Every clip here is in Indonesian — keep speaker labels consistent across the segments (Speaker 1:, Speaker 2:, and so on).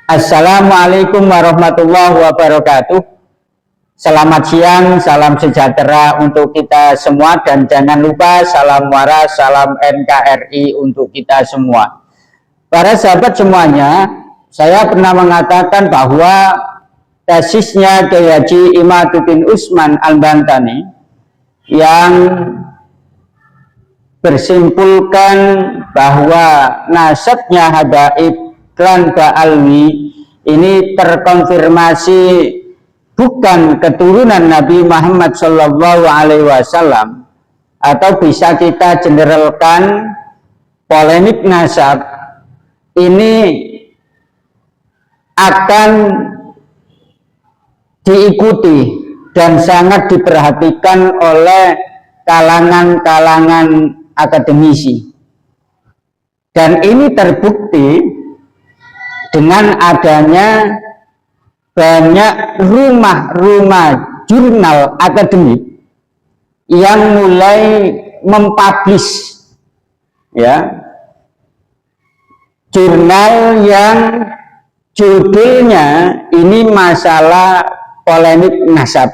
Speaker 1: Assalamualaikum warahmatullahi wabarakatuh. Selamat siang, salam sejahtera untuk kita semua, dan jangan lupa salam waras, salam NKRI untuk kita semua. Para sahabat semuanya, saya pernah mengatakan bahwa tesisnya Kiai Haji Imaduddin Usman Al-Bantani yang bersimpulkan bahwa nasabnya Habaib Klan Ba'alwi ini terkonfirmasi bukan keturunan Nabi Muhammad SAW, atau bisa kita generalkan polemik nasab ini akan diikuti dan sangat diperhatikan oleh kalangan-kalangan akademisi, dan ini terbukti dengan adanya banyak rumah-rumah jurnal akademik yang mulai mempublish jurnal yang judulnya ini masalah polemik nasab,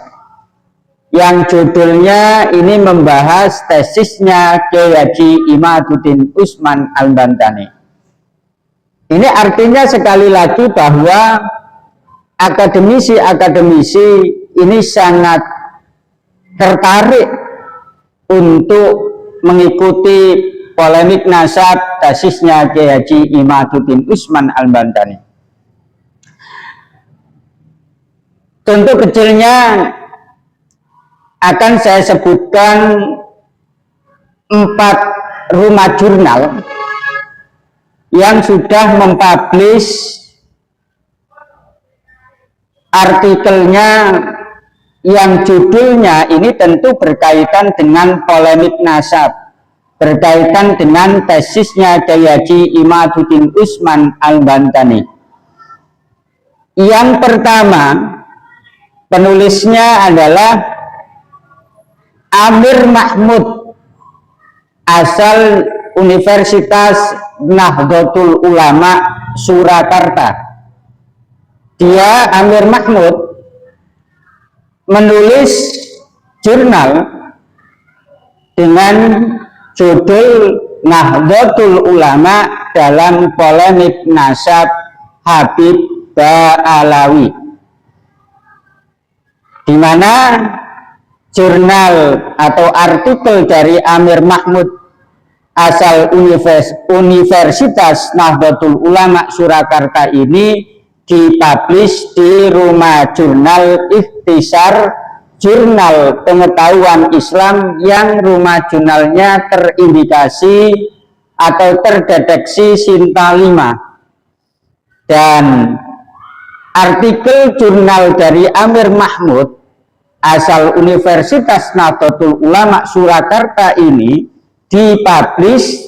Speaker 1: yang judulnya ini membahas tesisnya Kiai Haji Imaduddin Usman Al-Bantani. Ini artinya sekali lagi bahwa akademisi-akademisi ini sangat tertarik untuk mengikuti polemik nasab tesisnya Kiai Haji Imaduddin Usman Al-Bantani. Contoh kecilnya akan saya sebutkan 4 rumah jurnal yang sudah mempublish artikelnya yang judulnya ini tentu berkaitan dengan polemik nasab, berkaitan dengan tesisnya Kiai Haji Imaduddin Usman Al-Bantani. Yang pertama, penulisnya adalah Amir Mahmud, asal Universitas Nahdlatul Ulama Surakarta. Dia, Amir Mahmud, menulis jurnal dengan judul Nahdlatul Ulama dalam polemik nasab Habib Ba'alawi, di mana jurnal atau artikel dari Amir Mahmud asal Universitas Nahdlatul Ulama Surakarta ini dipublish di rumah jurnal Ikhtisar Jurnal Pengetahuan Islam, yang rumah jurnalnya terindikasi atau terdeteksi Sinta 5. Dan artikel jurnal dari Amir Mahmud asal Universitas Nahdlatul Ulama Surakarta ini dipublish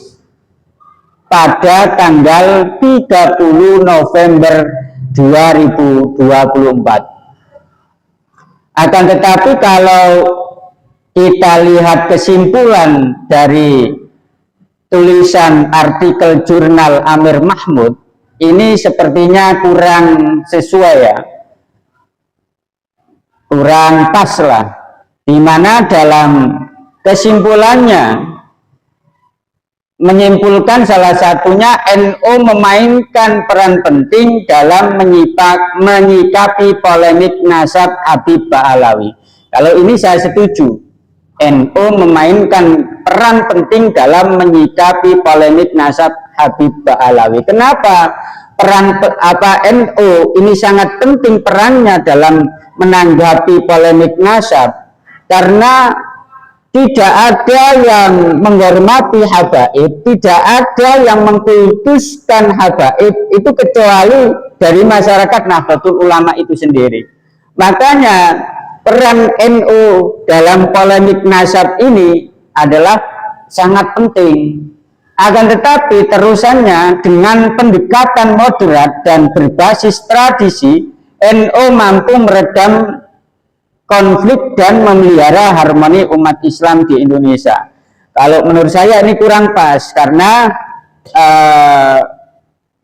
Speaker 1: pada tanggal 30 November 2024. Akan tetapi kalau kita lihat kesimpulan dari tulisan artikel jurnal Amir Mahmud, ini sepertinya kurang sesuai kurang pas lah, dimana dalam kesimpulannya menyimpulkan salah satunya NU memainkan peran penting dalam menyikapi polemik nasab Habib Ba'alawi. Kalau ini saya setuju, NU memainkan peran penting dalam menyikapi polemik nasab Habib Ba'alawi. Kenapa peran NU ini sangat penting perannya dalam menanggapi polemik nasab? Karena tidak ada yang menghormati habaib, tidak ada yang mengkultuskan habaib itu kecuali dari masyarakat Nahdlatul Ulama itu sendiri. Makanya peran NU dalam polemik nasab ini adalah sangat penting. Akan tetapi terusannya dengan pendekatan moderat dan berbasis tradisi, NU mampu meredam konflik dan memelihara harmoni umat Islam di Indonesia. Kalau menurut saya ini kurang pas, karena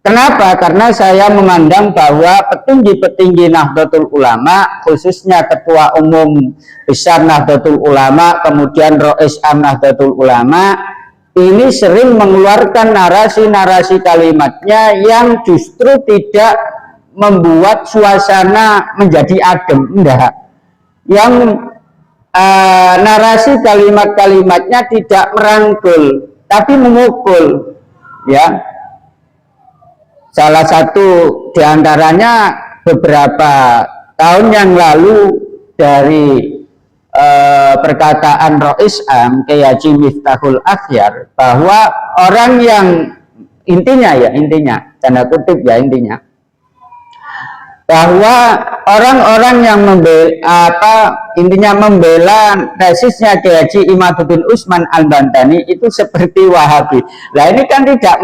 Speaker 1: Kenapa? Karena saya memandang bahwa petinggi-petinggi Nahdlatul Ulama, khususnya Ketua Umum Besar Nahdlatul Ulama, kemudian Rois Am Nahdlatul Ulama, ini sering mengeluarkan narasi-narasi kalimatnya yang justru tidak membuat suasana menjadi adem, enggak. Yang narasi kalimat-kalimatnya tidak merangkul, tapi memukul, ya. Salah satu diantaranya beberapa tahun yang lalu dari perkataan Rois Am Kiai Haji Miftahul Akhyar, bahwa orang yang intinya tanda kutip ya, intinya bahwa orang-orang yang membela tesisnya Kiai Haji Imaduddin Usman Al-Bantani itu seperti Wahabi. Nah, ini kan tidak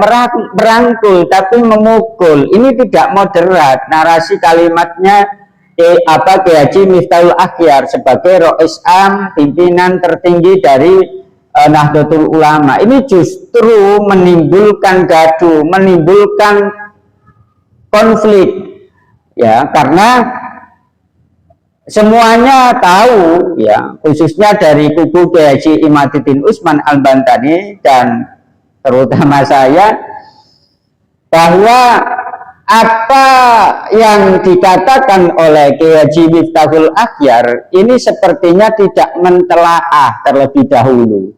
Speaker 1: merangkul tapi memukul. Ini tidak moderat. Narasi kalimatnya Kiai Haji Miftahul Akhyar sebagai Rois Am, pimpinan tertinggi dari Nahdlatul Ulama, ini justru menimbulkan gaduh, menimbulkan konflik. Ya, karena semuanya tahu, ya, khususnya dari kubu Kiai Haji Imaduddin Usman Al-Bantani dan terutama saya, bahwa apa yang dikatakan oleh Kiai Haji Miftahul Akhyar ini sepertinya tidak mentelaah terlebih dahulu,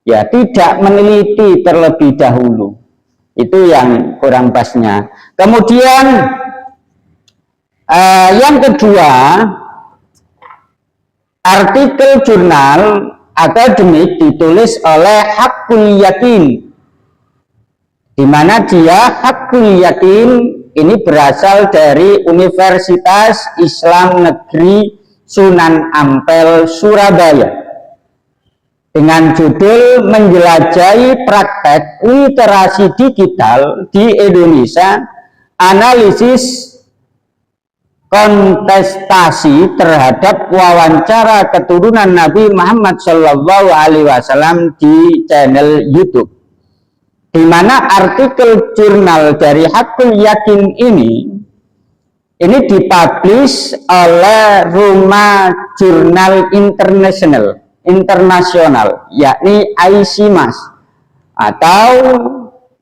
Speaker 1: ya, tidak meneliti terlebih dahulu. Itu yang kurang pasnya. Kemudian yang kedua, artikel jurnal akademik ditulis oleh Haqqul Yakin, di mana dia Haqqul Yakin ini berasal dari Universitas Islam Negeri Sunan Ampel Surabaya, dengan judul Menjelajahi Praktek Literasi Digital di Indonesia, Analisis Kontestasi terhadap wawancara keturunan Nabi Muhammad SAW di channel YouTube, di mana artikel jurnal dari Haqqul Yakin ini dipublish oleh Rumah Jurnal Internasional, yakni ICMAS, atau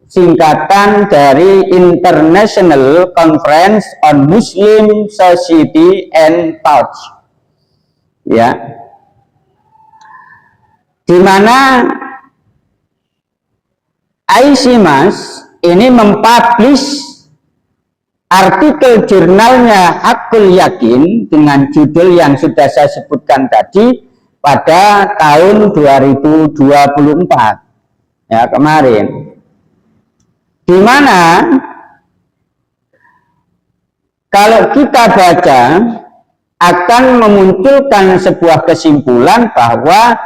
Speaker 1: singkatan dari International Conference on Muslim Society and Thought, ya, di mana ICMAS ini mempublish artikel jurnalnya Haqqul Yakin dengan judul yang sudah saya sebutkan tadi pada tahun 2024, ya, kemarin, di mana kalau kita baca akan memunculkan sebuah kesimpulan bahwa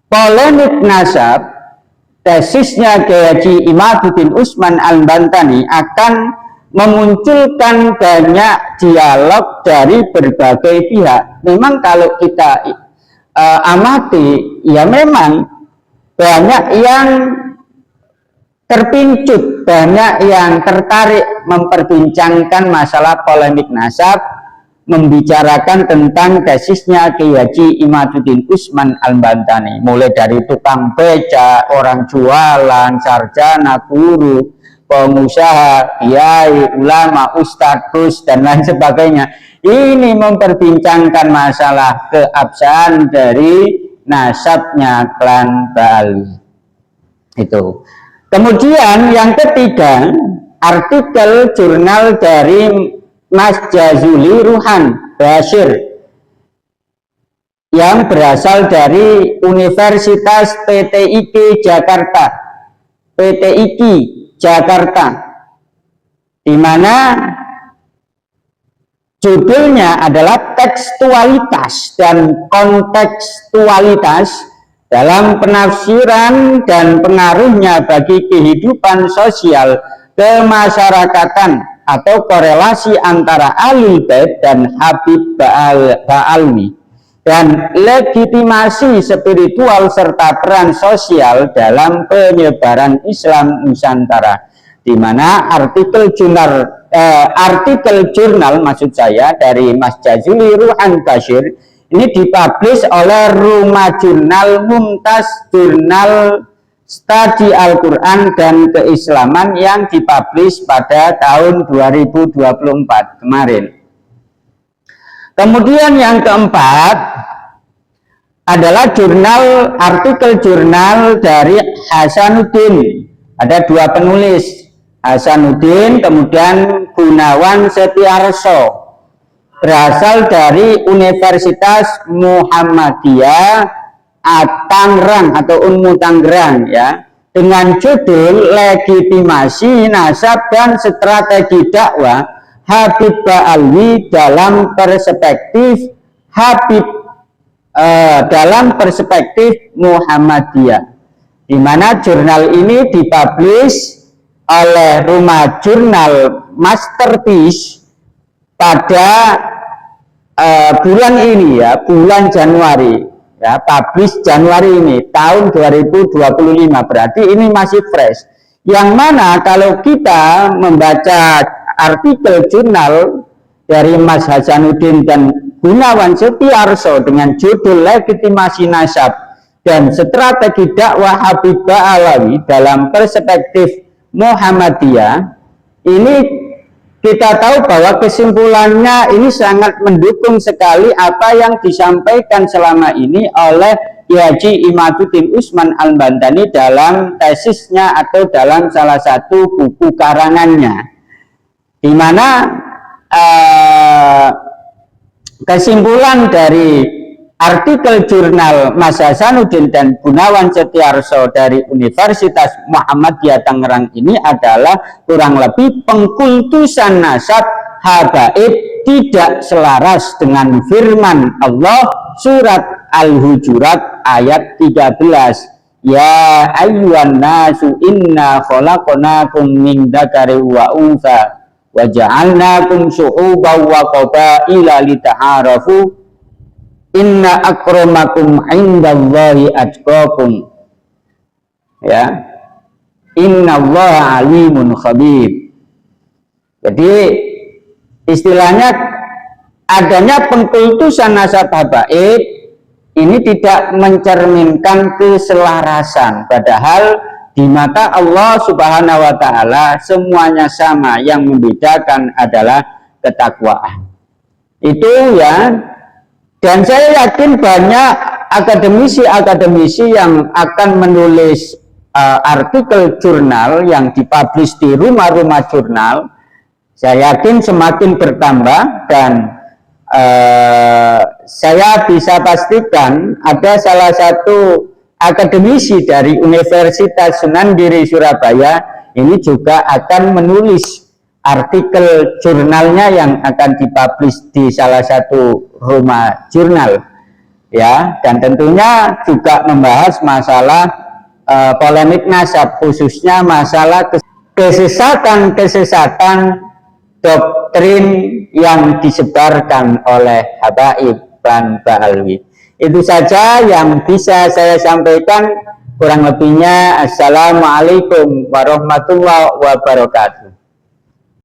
Speaker 1: polemik nasab tesisnya Kiai Haji Imaduddin Usman Al-Bantani akan memunculkan banyak dialog dari berbagai pihak. Memang kalau kita amati, ya memang banyak yang terpincut, banyak yang tertarik memperbincangkan masalah polemik nasab, membicarakan tentang tesisnya Kiai Haji Imaduddin Usman Al-Bantani, mulai dari tukang beca, orang jualan, sarjana, guru, pengusaha, kiai, ulama, ustadz, dan lain sebagainya. Ini memperbincangkan masalah keabsahan dari nasabnya klan Ba'alawi. Itu. Kemudian yang ketiga, artikel jurnal dari Mas Jazuli Ruhan Bashir yang berasal dari Universitas PTIK Jakarta, di mana judulnya adalah Tekstualitas dan Kontekstualitas dalam penafsiran dan pengaruhnya bagi kehidupan sosial kemasyarakatan atau korelasi antara Ahlul Bait dan Habib Ba'alawi, dan legitimasi spiritual serta peran sosial dalam penyebaran Islam Nusantara. di mana artikel jurnal maksud saya dari Mas Jazuli Ruhan Bashir ini dipublish oleh Rumah Jurnal Mumtaz Jurnal Studi Al-Quran dan Keislaman yang dipublish pada tahun 2024 kemarin. Kemudian yang keempat adalah artikel jurnal dari Hasanuddin. Ada dua penulis, Hasanuddin kemudian Gunawan Setiarso, berasal dari Universitas Muhammadiyah Tangerang atau Unmu Tangerang ya, dengan judul Legitimasi Nasab dan Strategi Dakwah Habib Ba'alwi dalam perspektif Muhammadiyah, di mana jurnal ini dipublish oleh Rumah Jurnal Masterpiece pada bulan ini ya, bulan Januari ya, publish Januari ini tahun 2025, berarti ini masih fresh. Yang mana kalau kita membaca artikel jurnal dari Mas Hasanuddin dan Gunawan Setiarso dengan judul Legitimasi Nasab dan Strategi Dakwah Habib Ba'alwi dalam perspektif Muhammadiyah, ini kita tahu bahwa kesimpulannya ini sangat mendukung sekali apa yang disampaikan selama ini oleh Haji Imaduddin Usman Al-Bantani dalam tesisnya atau dalam salah satu buku karangannya, di mana kesimpulan dari artikel jurnal Mas Hasanuddin dan Gunawan Setiarso dari Universitas Muhammadiyah Tangerang ini adalah kurang lebih pengkultusan nasab habaib tidak selaras dengan firman Allah surat Al-Hujurat ayat 13. Ya ayyuhan nasu inna khalaqnakum min dzakari wa untha wa ja'alnakum syu'uban wa qabaila lita'arafu inna akramakum indallahi atqakum, ya, innallaha alimun khabir. Jadi istilahnya adanya pengkultusan nasab habaib ini tidak mencerminkan keselarasan, padahal di mata Allah Subhanahu wa taala semuanya sama, yang membedakan adalah ketakwaan. Itu ya. Dan saya yakin banyak akademisi-akademisi yang akan menulis artikel jurnal yang dipublish di rumah-rumah jurnal. Saya yakin semakin bertambah, dan saya bisa pastikan ada salah satu akademisi dari Universitas Sunan Giri Surabaya ini juga akan menulis artikel jurnalnya yang akan dipublish di salah satu rumah jurnal ya, dan tentunya juga membahas masalah polemik nasab, khususnya masalah kesesatan doktrin yang disebarkan oleh habaib dan Ba'alwi. Itu saja yang bisa saya sampaikan, kurang lebihnya assalamualaikum warahmatullahi wabarakatuh.